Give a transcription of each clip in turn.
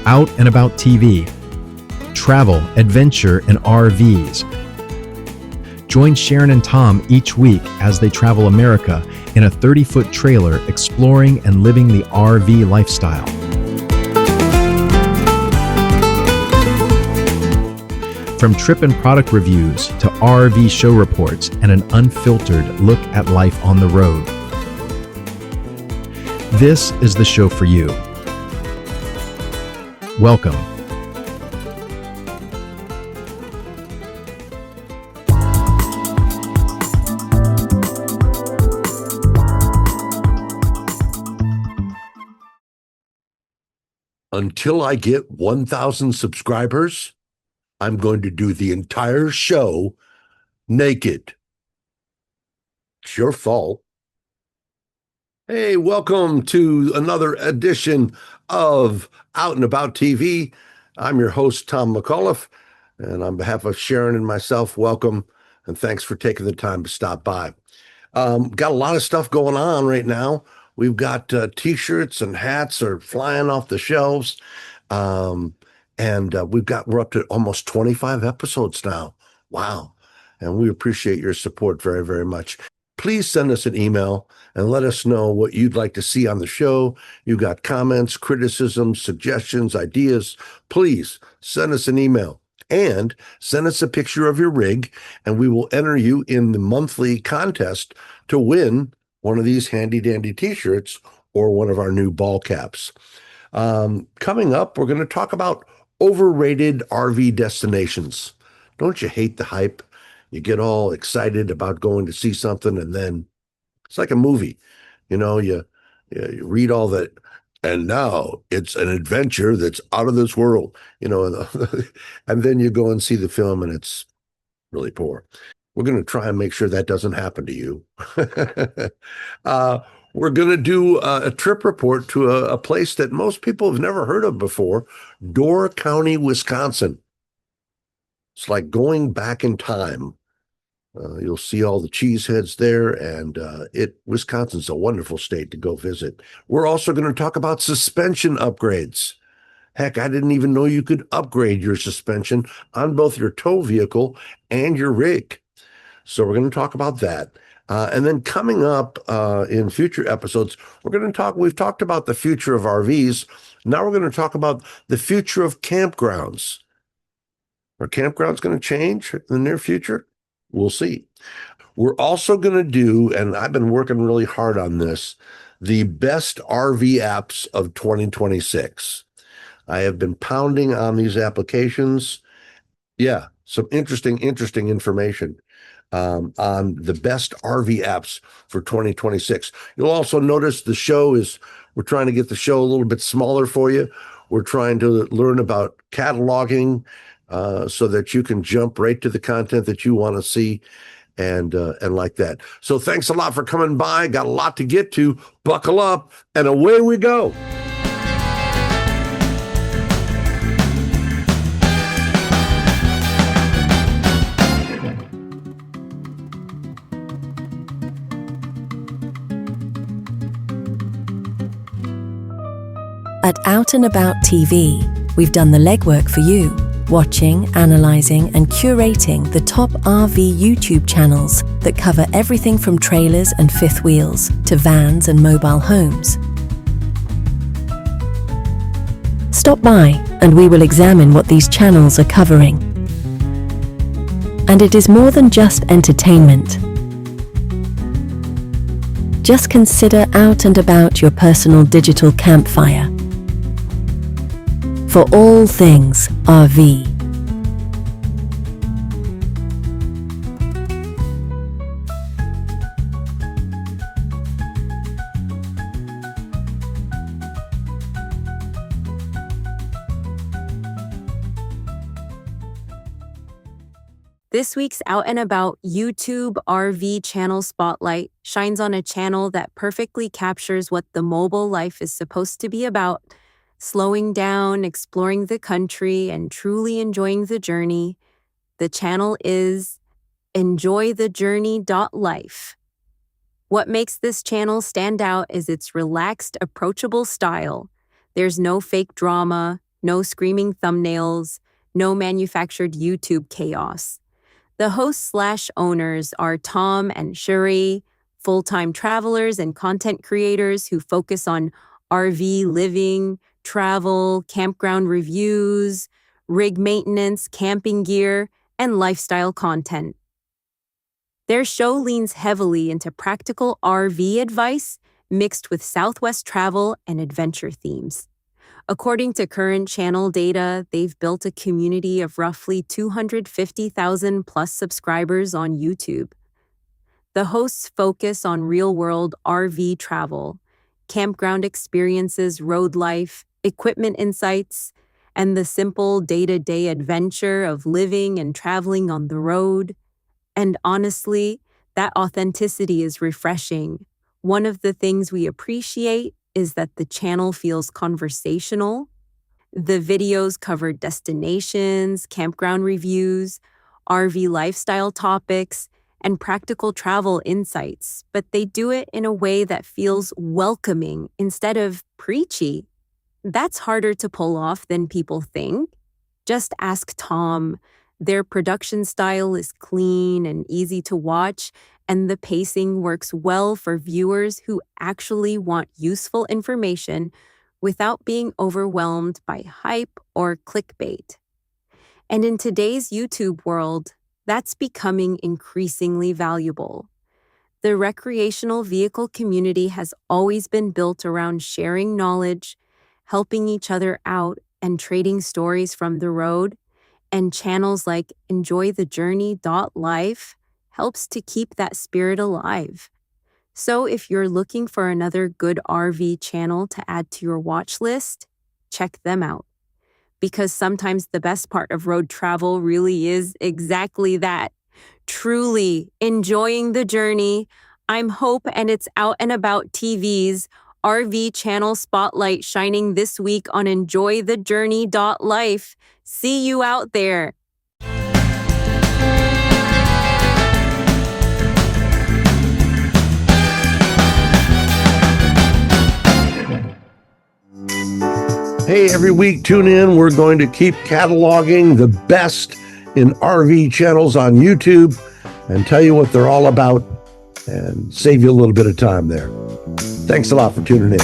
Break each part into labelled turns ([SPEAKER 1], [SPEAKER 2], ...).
[SPEAKER 1] Out and About TV. Travel, adventure, and RVs. Join Sharon and Tom each week as they travel America in a 30-foot trailer exploring and living the RV lifestyle. From trip and product reviews to RV show reports and an unfiltered look at life on the road. This is the show for you. Welcome.
[SPEAKER 2] Until I get 1,000 subscribers, I'm going to do the entire show naked. It's your fault. Hey, welcome to another edition of Out and About TV. I'm your host, Tom McAuliffe, and on behalf of Sharon and myself, welcome, and thanks for taking the time to stop by. Got a lot of stuff going on right now. We've got t-shirts and hats are flying off the shelves. And we're up to almost 25 episodes now. Wow. And we appreciate your support very, very much. Please send us an email and let us know what you'd like to see on the show. You got comments, criticisms, suggestions, ideas. Please send us an email and send us a picture of your rig, and we will enter you in the monthly contest to win one of these handy dandy t-shirts or one of our new ball caps. Coming up, we're going to talk about overrated RV destinations. Don't you hate the hype? You get all excited about going to see something, and then it's like a movie. You know, you read all that, and now it's an adventure that's out of this world, you know, and then you go and see the film, and it's really poor. We're going to try and make sure that doesn't happen to you. We're going to do a trip report to a place that most people have never heard of before, Door County, Wisconsin. It's like going back in time. You'll see all the cheeseheads there, and Wisconsin's a wonderful state to go visit. We're also going to talk about suspension upgrades. Heck, I didn't even know you could upgrade your suspension on both your tow vehicle and your rig. So we're going to talk about that. And then coming up in future episodes, we've talked about the future of RVs. Now we're going to talk about the future of campgrounds. Are campgrounds going to change in the near future? We'll see. We're also going to do, and I've been working really hard on this, the best RV apps of 2026. I have been pounding on these applications. Yeah, some interesting information on the best RV apps for 2026. You'll also notice we're trying to get the show a little bit smaller for you. We're trying to learn about cataloging so that you can jump right to the content that you want to see and like that. So thanks a lot for coming by. Got a lot to get to. Buckle up, and away we go.
[SPEAKER 3] At Out and About TV, we've done the legwork for you, watching, analyzing, and curating the top RV YouTube channels that cover everything from trailers and fifth wheels to vans and mobile homes. Stop by and we will examine what these channels are covering. And it is more than just entertainment. Just consider Out and About your personal digital campfire for all things RV.
[SPEAKER 4] This week's Out and About YouTube RV channel spotlight shines on a channel that perfectly captures what the mobile life is supposed to be about: slowing down, exploring the country, and truly enjoying the journey. The channel is enjoythejourney.life. What makes this channel stand out is its relaxed, approachable style. There's no fake drama, No screaming thumbnails, no manufactured YouTube chaos. The hosts/owners are Tom and Shuri, full-time travelers and content creators who focus on RV living, travel, campground reviews, rig maintenance, camping gear, and lifestyle content. Their show leans heavily into practical RV advice mixed with Southwest travel and adventure themes. According to current channel data, they've built a community of roughly 250,000 plus subscribers on YouTube. The hosts focus on real-world RV travel, campground experiences, road life, equipment insights, and the simple day-to-day adventure of living and traveling on the road. And honestly, that authenticity is refreshing. One of the things we appreciate is that the channel feels conversational. The videos cover destinations, campground reviews, RV lifestyle topics, and practical travel insights, but they do it in a way that feels welcoming instead of preachy. That's harder to pull off than people think. Just ask Tom. Their production style is clean and easy to watch, and the pacing works well for viewers who actually want useful information without being overwhelmed by hype or clickbait. And in today's YouTube world, that's becoming increasingly valuable. The recreational vehicle community has always been built around sharing knowledge, helping each other out, and trading stories from the road. And channels like enjoythejourney.life helps to keep that spirit alive. So if you're looking for another good RV channel to add to your watch list, check them out. Because sometimes the best part of road travel really is exactly that. Truly enjoying the journey. I'm Hope, and it's Out and About TV's RV channel spotlight shining this week on enjoythejourney.life. See you out there.
[SPEAKER 2] Hey, every week, tune in. We're going to keep cataloging the best in RV channels on YouTube and tell you what they're all about and save you a little bit of time there. Thanks a lot for tuning in.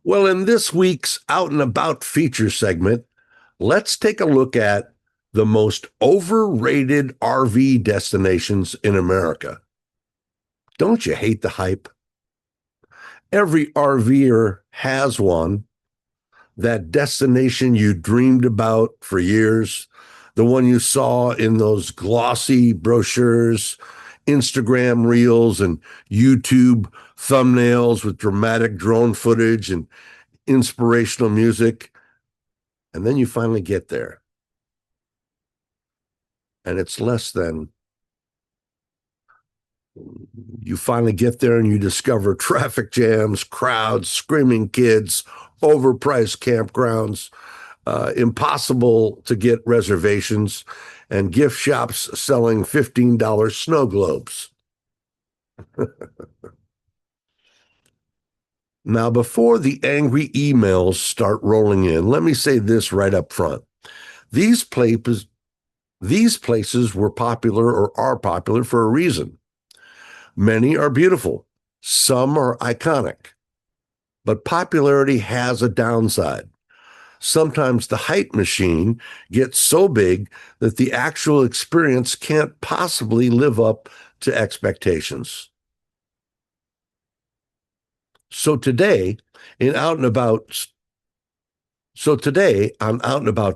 [SPEAKER 2] Well, in this week's Out and About feature segment, let's take a look at the most overrated RV destinations in America. Don't you hate the hype? Every RVer has one. That destination you dreamed about for years, the one you saw in those glossy brochures Instagram reels and YouTube thumbnails with dramatic drone footage and inspirational music. And then you finally get there. And it's less than. You finally get there and you discover traffic jams, crowds, screaming kids, overpriced campgrounds, impossible to get reservations, and gift shops selling $15 snow globes. Now, before the angry emails start rolling in, let me say this right up front. These places were popular or are popular for a reason. Many are beautiful. Some are iconic. But popularity has a downside. Sometimes the hype machine gets so big that the actual experience can't possibly live up to expectations. So today on Out and About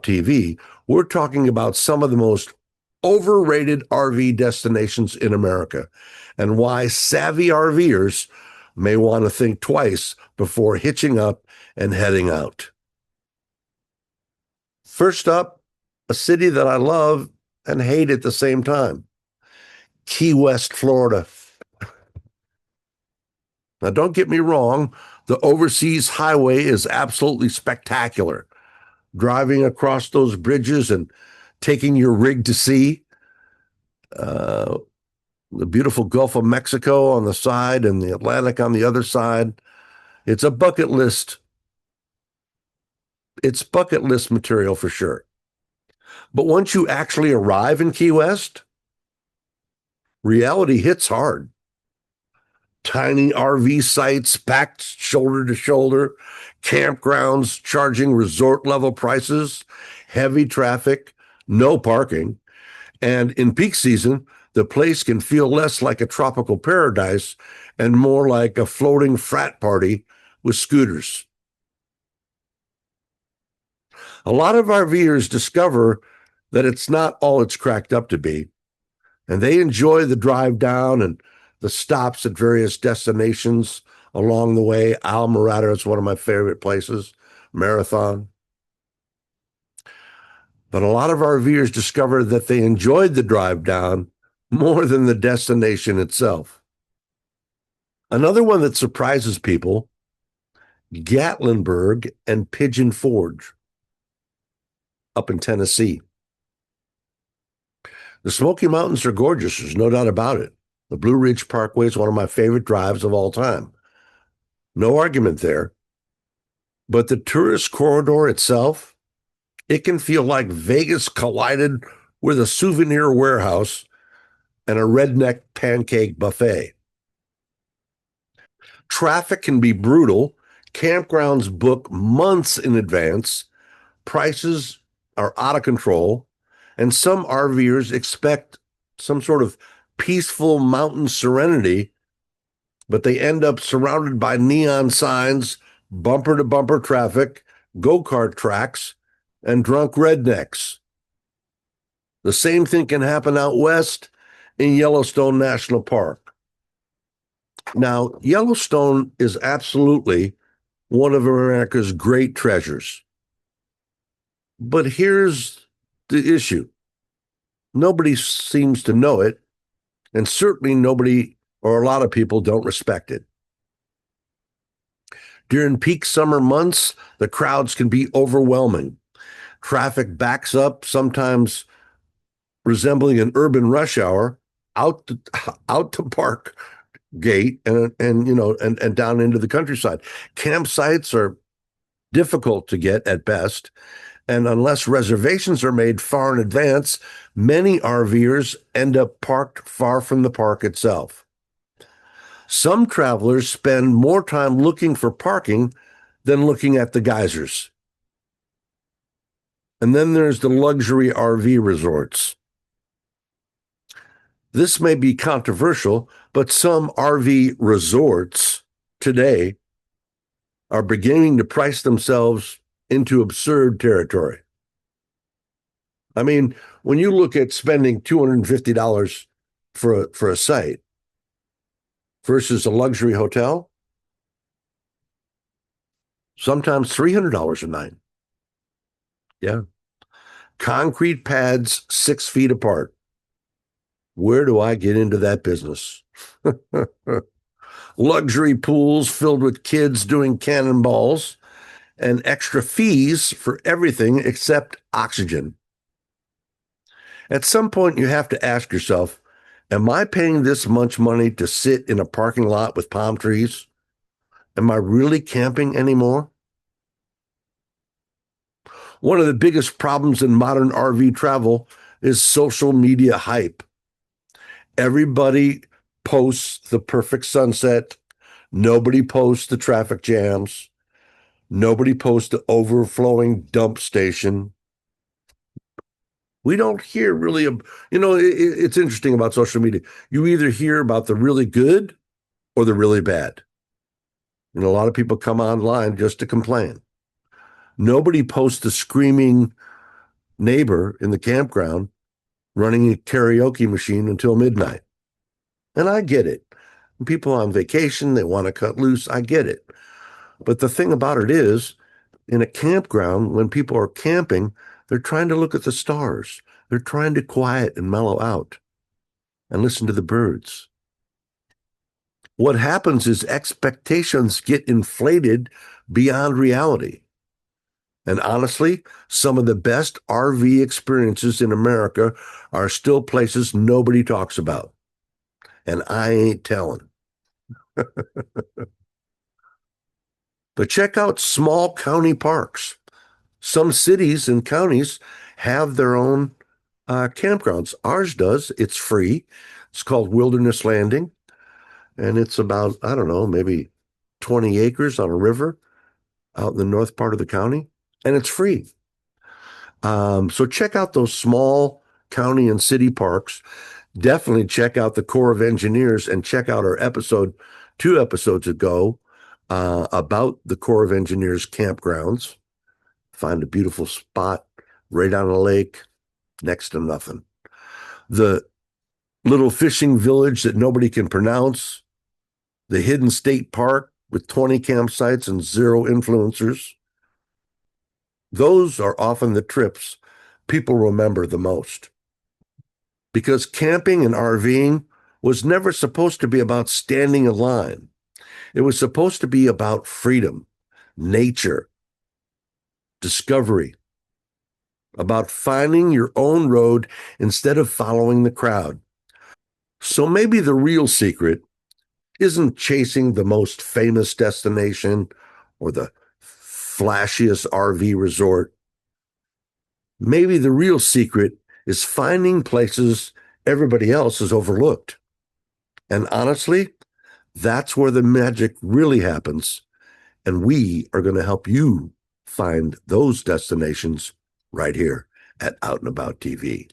[SPEAKER 2] TV, we're talking about some of the most overrated RV destinations in America and why savvy RVers may want to think twice before hitching up and heading out. First up, a city that I love and hate at the same time, Key West, Florida. Now, don't get me wrong, the overseas highway is absolutely spectacular. Driving across those bridges and taking your rig to sea, the beautiful Gulf of Mexico on the side and the Atlantic on the other side. It's a bucket list. It's bucket list material for sure. But once you actually arrive in Key West, reality hits hard. Tiny RV sites packed shoulder to shoulder, campgrounds charging resort level prices, heavy traffic, no parking. And in peak season, the place can feel less like a tropical paradise and more like a floating frat party with scooters. A lot of RVers discover that it's not all it's cracked up to be, and they enjoy the drive down and the stops at various destinations along the way. Almirada is one of my favorite places, Marathon. But a lot of RVers discover that they enjoyed the drive down more than the destination itself. Another one that surprises people, Gatlinburg and Pigeon Forge up in Tennessee. The Smoky Mountains are gorgeous, there's no doubt about it. The Blue Ridge Parkway is one of my favorite drives of all time. No argument there. But the tourist corridor itself, it can feel like Vegas collided with a souvenir warehouse and a redneck pancake buffet. Traffic can be brutal. Campgrounds book months in advance. Prices are out of control. And some RVers expect some sort of peaceful mountain serenity, but they end up surrounded by neon signs, bumper-to-bumper traffic, go-kart tracks, and drunk rednecks. The same thing can happen out west in Yellowstone National Park. Now, Yellowstone is absolutely one of America's great treasures. But here's the issue. Nobody seems to know it, and certainly nobody or a lot of people don't respect it. During peak summer months, the crowds can be overwhelming. Traffic backs up, sometimes resembling an urban rush hour, out to park gate and down into the countryside. Campsites are difficult to get at best, and unless reservations are made far in advance, many RVers end up parked far from the park itself. Some travelers spend more time looking for parking than looking at the geysers. And then there's the luxury RV resorts. This may be controversial, but some RV resorts today are beginning to price themselves into absurd territory. I mean, when you look at spending $250 for a site versus a luxury hotel, sometimes $300 a night. Yeah. Concrete pads 6 feet apart. Where do I get into that business? Luxury pools filled with kids doing cannonballs and extra fees for everything except oxygen. At some point, you have to ask yourself, am I paying this much money to sit in a parking lot with palm trees? Am I really camping anymore? One of the biggest problems in modern RV travel is social media hype. Everybody posts the perfect sunset. Nobody posts the traffic jams. Nobody posts the overflowing dump station. We don't hear really, it's interesting about social media. You either hear about the really good or the really bad. And a lot of people come online just to complain. Nobody posts the screaming neighbor in the campground running a karaoke machine until midnight. And I get it. People on vacation, they want to cut loose. I get it. But the thing about it is, in a campground, when people are camping, they're trying to look at the stars. They're trying to quiet and mellow out and listen to the birds. What happens is expectations get inflated beyond reality. And honestly, some of the best RV experiences in America are still places nobody talks about. And I ain't telling. But check out small county parks. Some cities and counties have their own campgrounds. Ours does. It's free. It's called Wilderness Landing. And it's about, I don't know, maybe 20 acres on a river out in the north part of the county. And it's free. So check out those small county and city parks. Definitely check out the Corps of Engineers and check out our episode 2 episodes ago about the Corps of Engineers campgrounds. Find a beautiful spot right on a lake, next to nothing. The little fishing village that nobody can pronounce, the hidden state park with 20 campsites and 0 influencers. Those are often the trips people remember the most. Because camping and RVing was never supposed to be about standing in line. It was supposed to be about freedom, nature, discovery, about finding your own road instead of following the crowd. So maybe the real secret isn't chasing the most famous destination or the flashiest RV resort. Maybe the real secret is finding places everybody else has overlooked. And honestly, that's where the magic really happens. And we are going to help you find those destinations right here at Out and About TV.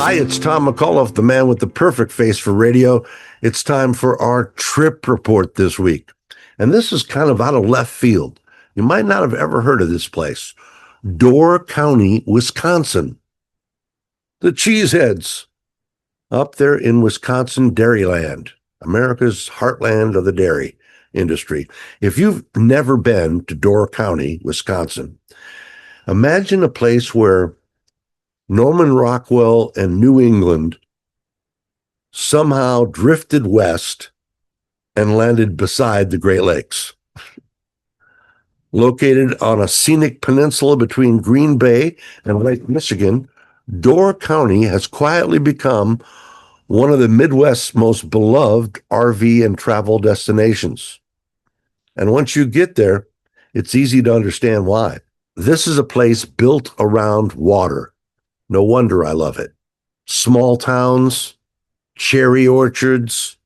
[SPEAKER 2] Hi, it's Tom McAuliffe, the man with the perfect face for radio. It's time for our trip report this week. And this is kind of out of left field. You might not have ever heard of this place. Door County, Wisconsin. The Cheeseheads, up there in Wisconsin, Dairyland, America's heartland of the dairy industry. If you've never been to Door County, Wisconsin, imagine a place where Norman Rockwell and New England somehow drifted west and landed beside the Great Lakes. Located on a scenic peninsula between Green Bay and Lake Michigan, Door County has quietly become one of the Midwest's most beloved RV and travel destinations. And once you get there, it's easy to understand why. This is a place built around water. No wonder I love it. Small towns, cherry orchards,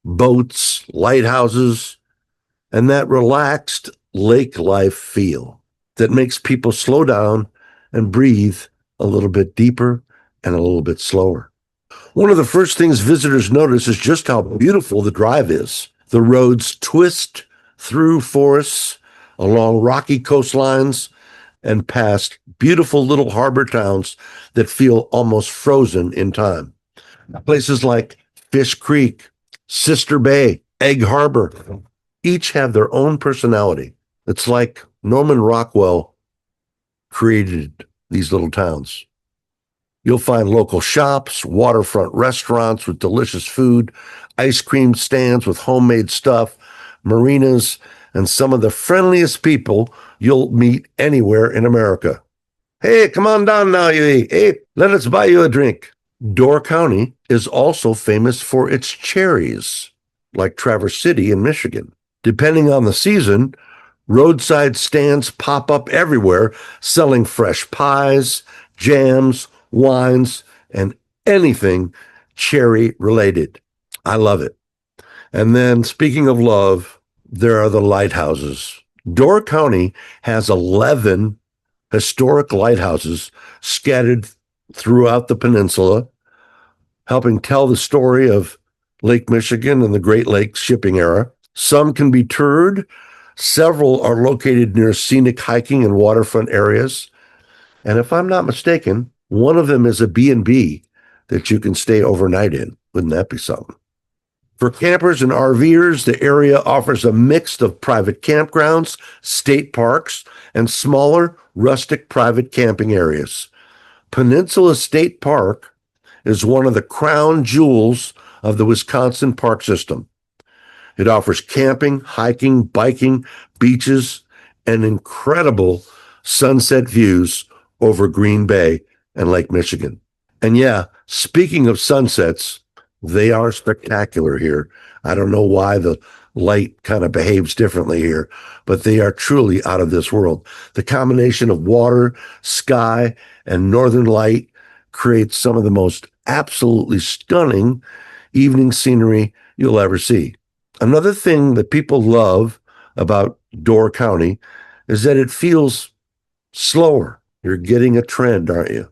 [SPEAKER 2] boats, lighthouses, and that relaxed lake life feel that makes people slow down and breathe a little bit deeper and a little bit slower. One of the first things visitors notice is just how beautiful the drive is. The roads twist through forests, along rocky coastlines, and past beautiful little harbor towns that feel almost frozen in time. Places like Fish Creek, Sister Bay, Egg Harbor, each have their own personality. It's like Norman Rockwell created these little towns. You'll find local shops, waterfront restaurants with delicious food, ice cream stands with homemade stuff, marinas, and some of the friendliest people you'll meet anywhere in America. Hey, come on down now, you. Hey, let us buy you a drink. Door County is also famous for its cherries, like Traverse City in Michigan. Depending on the season, roadside stands pop up everywhere, selling fresh pies, jams, wines, and anything cherry related. I love it. And then, speaking of love, there are the lighthouses. Door County has 11 historic lighthouses scattered throughout the peninsula, helping tell the story of Lake Michigan and the Great Lakes shipping era. Some can be toured. Several are located near scenic hiking and waterfront areas. And if I'm not mistaken, one of them is a B&B that you can stay overnight in. Wouldn't that be something? For campers and RVers, the area offers a mix of private campgrounds, state parks, and smaller, rustic private camping areas. Peninsula State Park is one of the crown jewels of the Wisconsin park system. It offers camping, hiking, biking, beaches, and incredible sunset views over Green Bay and Lake Michigan. And yeah, speaking of sunsets, they are spectacular here. I don't know why the light kind of behaves differently here, but they are truly out of this world. The combination of water, sky, and northern light creates some of the most absolutely stunning evening scenery you'll ever see. Another thing that people love about Door County is that it feels slower. You're getting a trend, aren't you?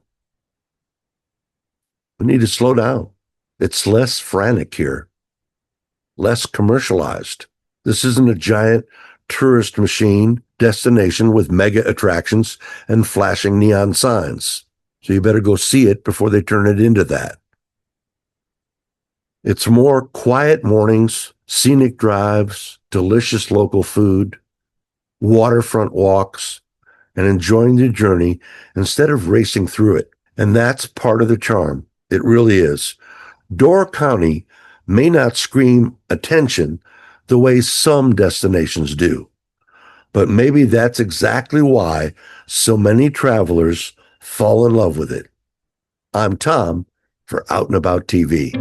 [SPEAKER 2] We need to slow down. It's less frantic here, less commercialized. This isn't a giant tourist machine destination with mega attractions and flashing neon signs. So you better go see it before they turn it into that. It's more quiet mornings, scenic drives, delicious local food, waterfront walks, and enjoying the journey instead of racing through it. And that's part of the charm. It really is. Door County may not scream attention the way some destinations do, but maybe that's exactly why so many travelers fall in love with it. I'm Tom for Out and About TV.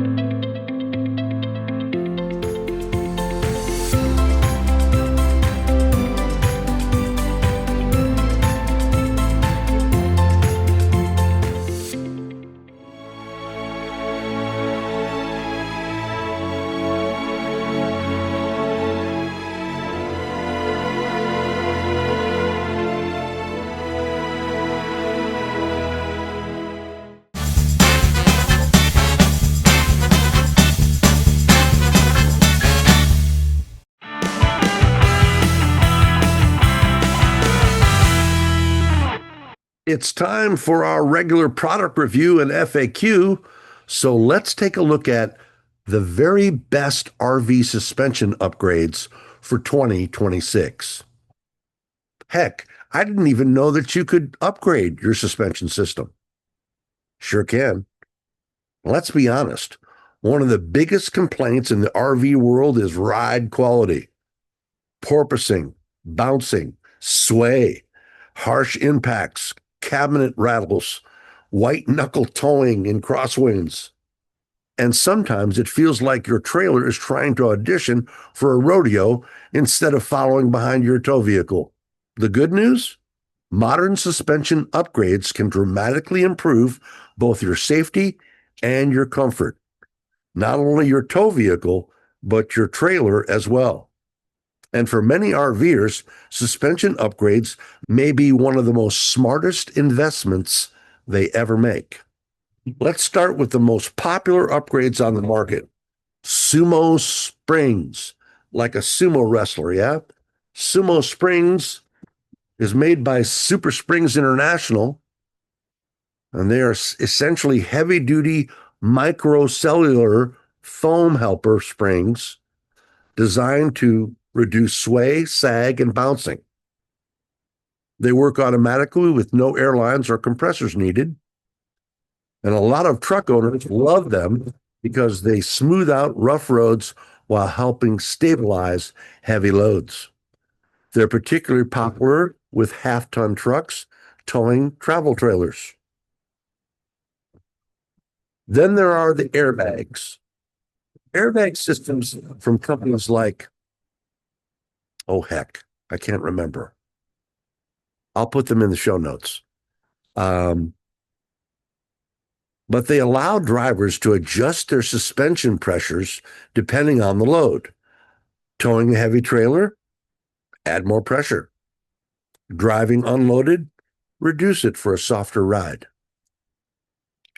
[SPEAKER 2] It's time for our regular product review and FAQ. So let's take a look at the very best RV suspension upgrades for 2026. Heck, I didn't even know that you could upgrade your suspension system. Sure can. Let's be honest. One of the biggest complaints in the RV world is ride quality. Porpoising, bouncing, sway, harsh impacts, cabinet rattles, white knuckle towing in crosswinds. And sometimes it feels like your trailer is trying to audition for a rodeo instead of following behind your tow vehicle. The good news? Modern suspension upgrades can dramatically improve both your safety and your comfort. Not only your tow vehicle, but your trailer as well. And for many RVers, suspension upgrades may be one of the most smartest investments they ever make. Let's start with the most popular upgrades on the market. Sumo Springs, like a sumo wrestler, yeah? Sumo Springs is made by Super Springs International, and they are essentially heavy-duty microcellular foam helper springs designed to reduce sway, sag, and bouncing. They work automatically with no airlines or compressors needed. And a lot of truck owners love them because they smooth out rough roads while helping stabilize heavy loads. They're particularly popular with half-ton trucks towing travel trailers. Then there are the airbags. Airbag systems from companies like, oh heck, I can't remember. I'll put them in the show notes. But they allow drivers to adjust their suspension pressures depending on the load. Towing a heavy trailer, add more pressure. Driving unloaded, reduce it for a softer ride.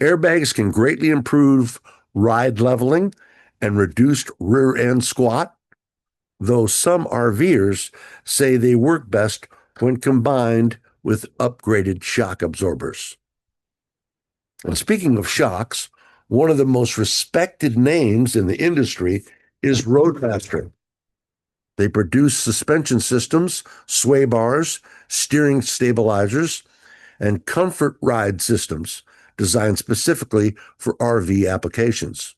[SPEAKER 2] Airbags can greatly improve ride leveling and reduced rear end squat, though some RVers say they work best when combined with upgraded shock absorbers. And speaking of shocks, one of the most respected names in the industry is Roadmaster. They produce suspension systems, sway bars, steering stabilizers, and comfort ride systems designed specifically for RV applications.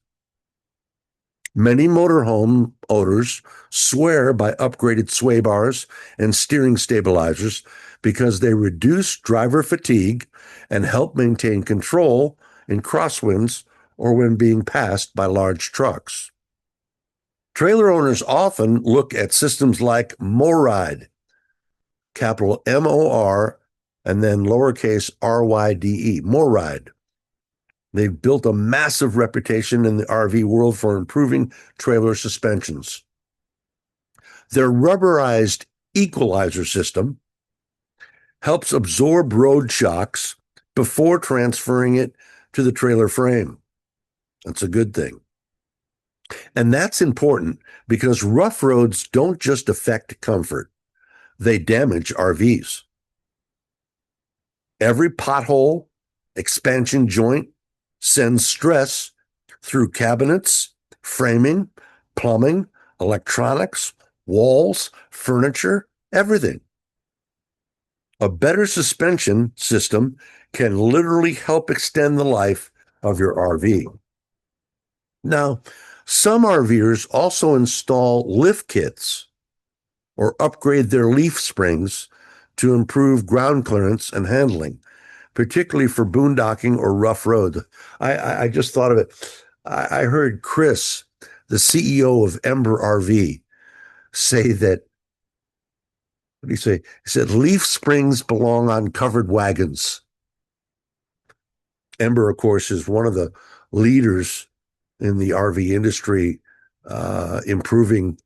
[SPEAKER 2] Many motorhome owners swear by upgraded sway bars and steering stabilizers because they reduce driver fatigue and help maintain control in crosswinds or when being passed by large trucks. Trailer owners often look at systems like MORIDE, capital M-O-R, and then lowercase R-Y-D-E, MORIDE. They've built a massive reputation in the RV world for improving trailer suspensions. Their rubberized equalizer system helps absorb road shocks before transferring it to the trailer frame. That's a good thing. And that's important because rough roads don't just affect comfort, they damage RVs. Every pothole, expansion joint sends stress through cabinets, framing, plumbing, electronics, walls, furniture, everything. A better suspension system can literally help extend the life of your RV. Now, some RVers also install lift kits or upgrade their leaf springs to improve ground clearance and handling, particularly for boondocking or rough road. I just thought of it. I heard Chris, the CEO of Ember RV, say that, what did he say? He said, leaf springs belong on covered wagons. Ember, of course, is one of the leaders in the RV industry, improving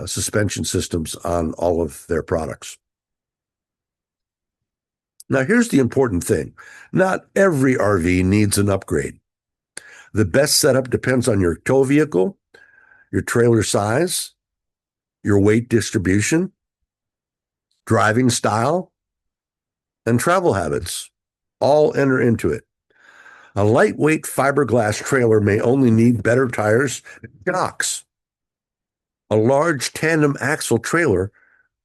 [SPEAKER 2] suspension systems on all of their products. Now, here's the important thing. Not every RV needs an upgrade. The best setup depends on your tow vehicle, your trailer size, your weight distribution, driving style, and travel habits all enter into it. A lightweight fiberglass trailer may only need better tires and shocks. A large tandem axle trailer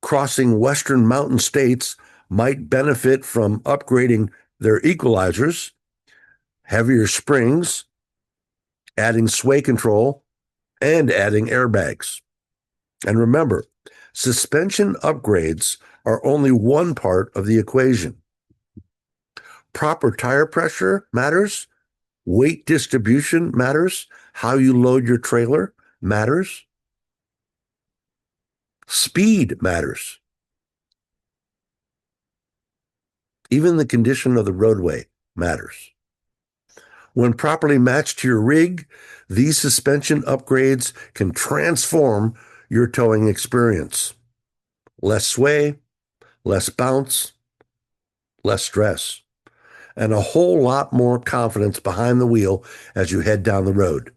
[SPEAKER 2] crossing western mountain states might benefit from upgrading their equalizers, heavier springs, adding sway control, and adding airbags. And remember, suspension upgrades are only one part of the equation. Proper tire pressure matters, weight distribution matters, how you load your trailer matters, speed matters. Even the condition of the roadway matters. When properly matched to your rig, these suspension upgrades can transform your towing experience. Less sway, less bounce, less stress, and a whole lot more confidence behind the wheel as you head down the road.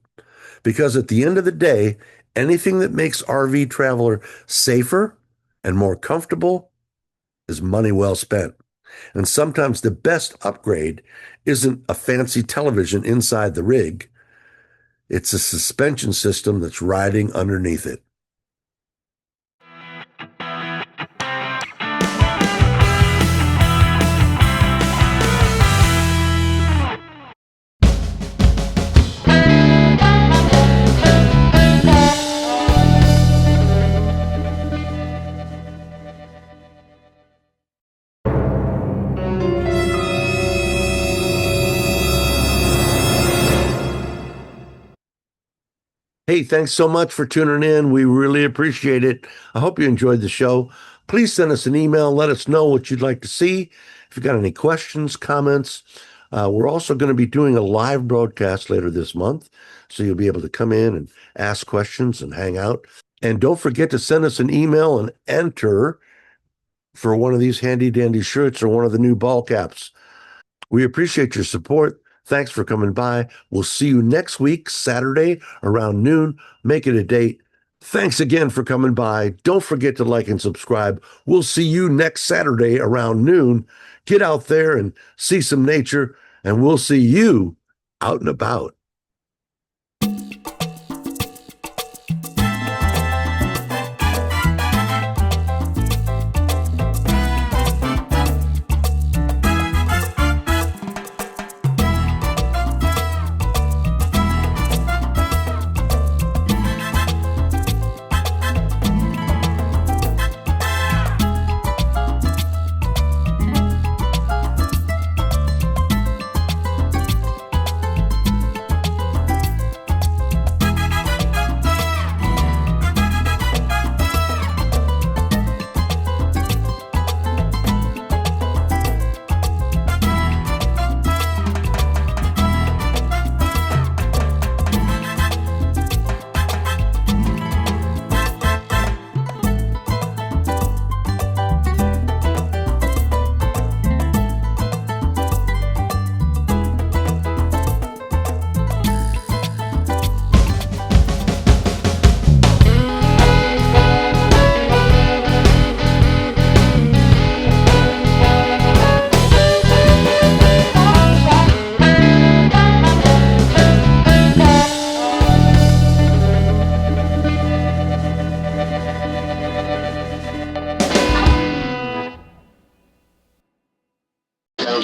[SPEAKER 2] Because at the end of the day, anything that makes RV traveler safer and more comfortable is money well spent. And sometimes the best upgrade isn't a fancy television inside the rig. It's a suspension system that's riding underneath it. Hey, thanks so much for tuning in. We really appreciate it. I hope you enjoyed the show. Please send us an email. Let us know what you'd like to see. If you've got any questions, comments, we're also going to be doing a live broadcast later this month. So you'll be able to come in and ask questions and hang out. And don't forget to send us an email and enter for one of these handy dandy shirts or one of the new ball caps. We appreciate your support. Thanks for coming by. We'll see you next week, Saturday around noon. Make it a date. Thanks again for coming by. Don't forget to like and subscribe. We'll see you next Saturday around noon. Get out there and see some nature, and we'll see you out and about.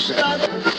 [SPEAKER 5] Stop.